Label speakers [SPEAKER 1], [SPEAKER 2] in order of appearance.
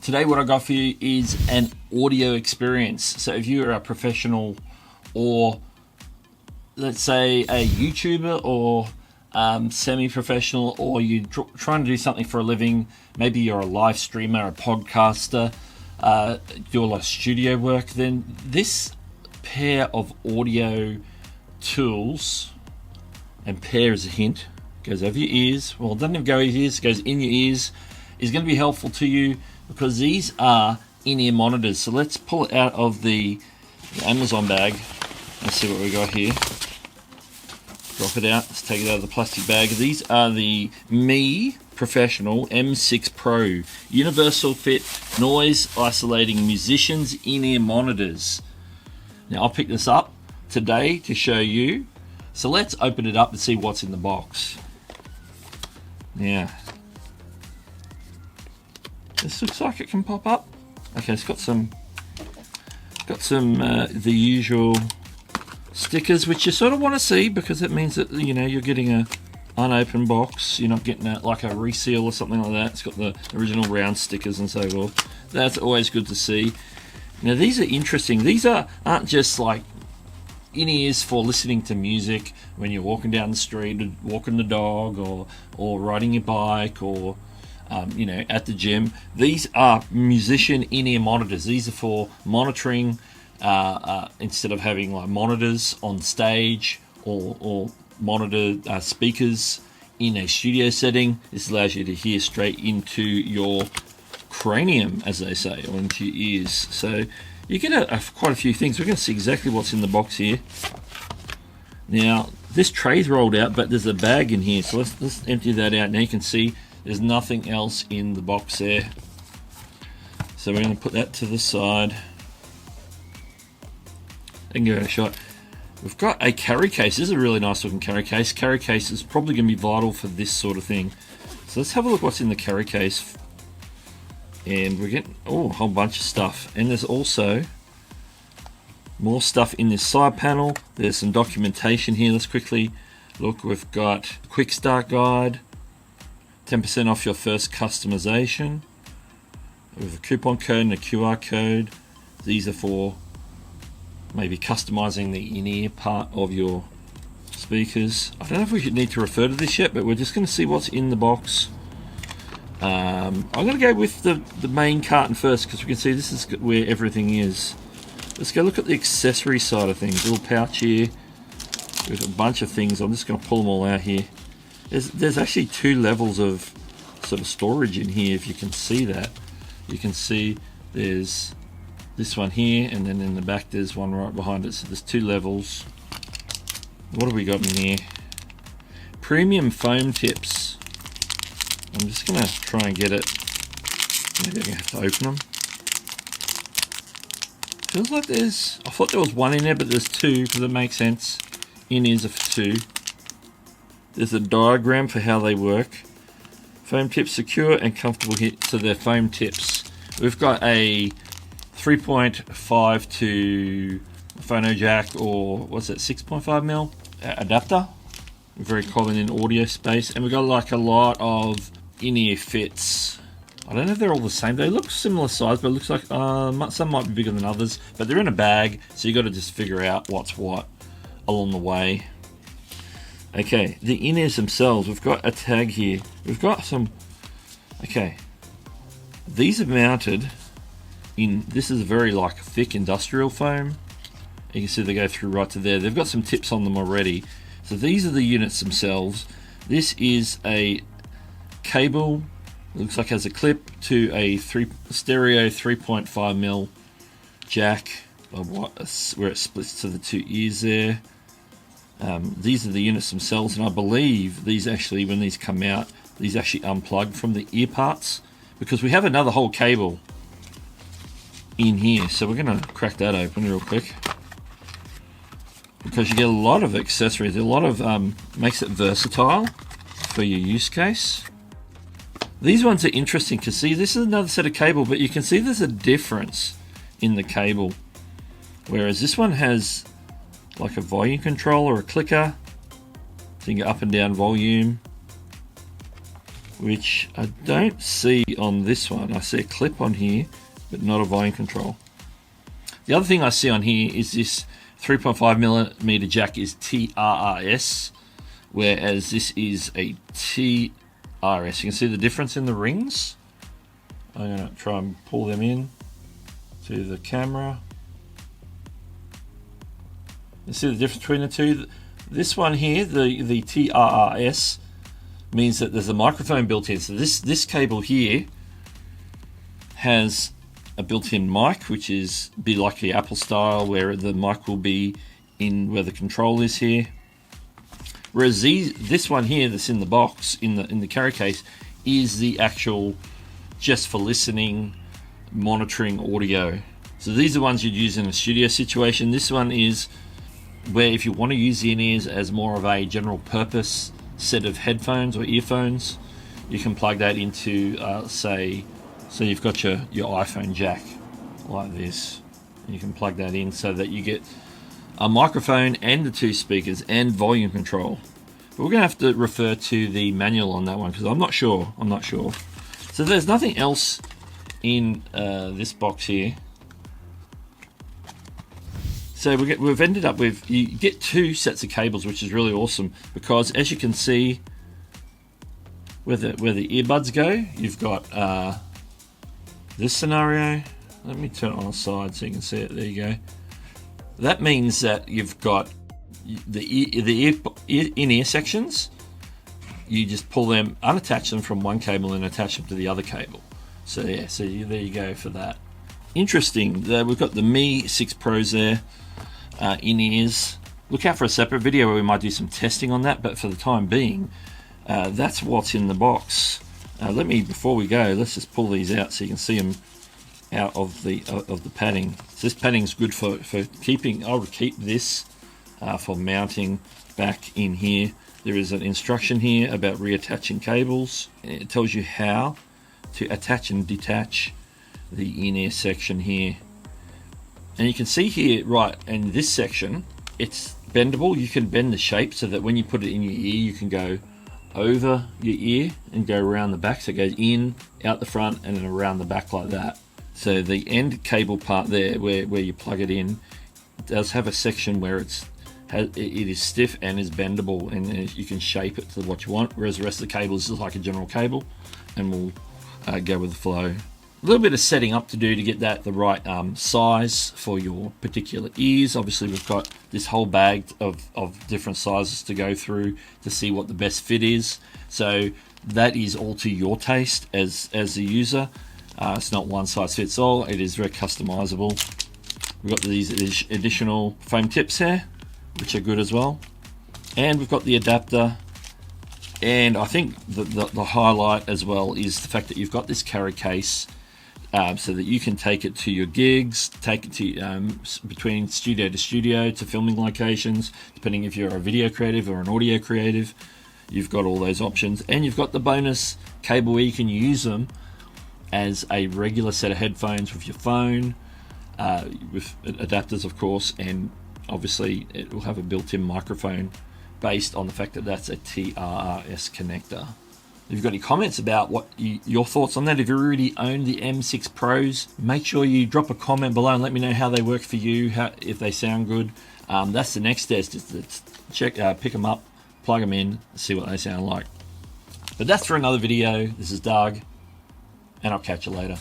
[SPEAKER 1] Today what I got for you is an audio experience. So if you're a professional or let's say a YouTuber or semi-professional, or you're trying to do something for a living, maybe you're a live streamer, a podcaster, do a lot of studio work, then this pair of audio tools, and pair is a hint, goes over your ears, well it doesn't even go over your ears, it goes in your ears, is going to be helpful to you because these are in-ear monitors. So let's pull it out of the Amazon bag and see what we got here. Drop it out, let's take it out of the plastic bag. These are the Mi Professional M6 Pro Universal Fit Noise Isolating Musicians In-Ear Monitors. Now I'll pick this up today to show you. So let's open it up and see what's in the box. Now, this looks like it can pop up. Okay, it's got some the usual stickers, which you sort of want to see because it means that you're getting a unopened box. You're not getting like a reseal or something like that. It's got the original round stickers and so forth. That's always good to see. Now these are interesting. These aren't just like in-ears for listening to music when you're walking down the street, or walking the dog, or riding your bike, or at the gym. These are musician in-ear monitors. These are for monitoring instead of having like monitors on stage or monitor speakers in a studio setting. This allows you to hear straight into your cranium, as they say, or into your ears. So you get quite a few things. We're going to see exactly what's in the box here. Now this tray's rolled out, but there's a bag in here, so let's empty that out. Now you can see there's nothing else in the box there. So we're going to put that to the side and give it a shot. We've got a carry case. This is a really nice looking carry case. Carry case is probably going to be vital for this sort of thing. So let's have a look what's in the carry case. And we're getting a whole bunch of stuff. And there's also more stuff in this side panel. There's some documentation here. Let's quickly look. We've got a quick start guide, 10% off your first customization. We have a coupon code and a QR code. These are for maybe customizing the in-ear part of your speakers. I don't know if we need to refer to this yet, but we're just going to see what's in the box. I'm going to go with the main carton first because we can see this is where everything is. Let's go look at the accessory side of things. A little pouch here with a bunch of things. I'm just going to pull them all out here. There's actually two levels of sort of storage in here, if you can see that. You can see there's this one here, and then in the back there's one right behind it. So there's two levels. What have we got in here? Premium foam tips. I'm just going to try and get it. Maybe I'm going to have to open them. Feels like I thought there was one in there, but there's two, because it makes sense. In-ears are for two. There's a diagram for how they work. Foam tips secure and comfortable hit. So they're foam tips. We've got a 3.5 to phono jack, or what's that, 6.5mm adapter. Very common in audio space. And we've got like a lot of in-ear fits. I don't know if they're all the same. They look similar size, but it looks like some might be bigger than others. But they're in a bag, so you got to just figure out what's what along the way. Okay, the in-ears themselves. We've got a tag here. We've got some. Okay, these are mounted in. This is a very like thick industrial foam. You can see they go through right to there. They've got some tips on them already. So these are the units themselves. This is a cable. It looks like it has a clip to a stereo 3.5mm jack where it splits to the two ears there. These are the units themselves, and I believe these actually, when these come out, these actually unplug from the ear parts, because we have another whole cable in here. So we're going to crack that open real quick, because you get a lot of accessories. A lot of makes it versatile for your use case. These ones are interesting because see, this is another set of cable, but you can see there's a difference in the cable. Whereas this one has like a volume control or a clicker, so you can go up and down volume. which I don't see on this one. I see a clip on here, but not a volume control. The other thing I see on here is this 3.5mm jack is TRRS, whereas this is a TRS. You can see the difference in the rings. I'm going to try and pull them in to the camera. You see the difference between the two? This one here, the TRRS, means that there's a microphone built in. So this cable here has a built-in mic, which is be like the Apple style, where the mic will be in where the control is here. Whereas this one here, that's in the box, in the carry case, is the actual just for listening, monitoring audio. So these are the ones you'd use in a studio situation. This one is where if you want to use the in-ears as more of a general purpose set of headphones or earphones, you can plug that into say, so you've got your iPhone jack like this. You can plug that in so that you get a microphone and the two speakers and volume control. But we're going to have to refer to the manual on that one because I'm not sure. So there's nothing else in this box here. So we've ended up with, you get two sets of cables, which is really awesome because as you can see where the earbuds go, you've got this scenario. Let me turn it on the side so you can see it. There you go. That means that you've got the in-ear sections. You just pull them, unattach them from one cable and attach them to the other cable. So yeah, there you go for that. Interesting. We've got the Mi 6 Pros there. In-ears. Look out for a separate video where we might do some testing on that, but for the time being, that's what's in the box. Before we go, let's just pull these out so you can see them out of the padding. So this padding's good for keeping. I would keep this for mounting back in here. There is an instruction here about reattaching cables. It tells you how to attach and detach the in-ear section here. And you can see here, right, in this section, it's bendable. You can bend the shape so that when you put it in your ear, you can go over your ear and go around the back. So it goes in, out the front, and then around the back like that. So the end cable part there, where you plug it in, does have a section where it is stiff and is bendable, and you can shape it to what you want. Whereas the rest of the cable is just like a general cable, and we'll go with the flow. A little bit of setting up to do to get that the right size for your particular ears. Obviously we've got this whole bag of different sizes to go through to see what the best fit is. So that is all to your taste as the user. It's not one size fits all. It is very customizable. We've got these additional foam tips here, which are good as well. And we've got the adapter. And I think the highlight as well is the fact that you've got this carry case. So that you can take it to your gigs, take it to between studio to studio, to filming locations, depending if you're a video creative or an audio creative. You've got all those options, and you've got the bonus cable where you can use them as a regular set of headphones with your phone, with adapters of course, and obviously it will have a built-in microphone based on the fact that that's a TRRS connector. If you've got any comments about what your thoughts on that, if you already own the M6 Pros, make sure you drop a comment below and let me know how they work for you, if they sound good. That's the next test, is to pick them up, plug them in, see what they sound like. But that's for another video. This is Doug, and I'll catch you later.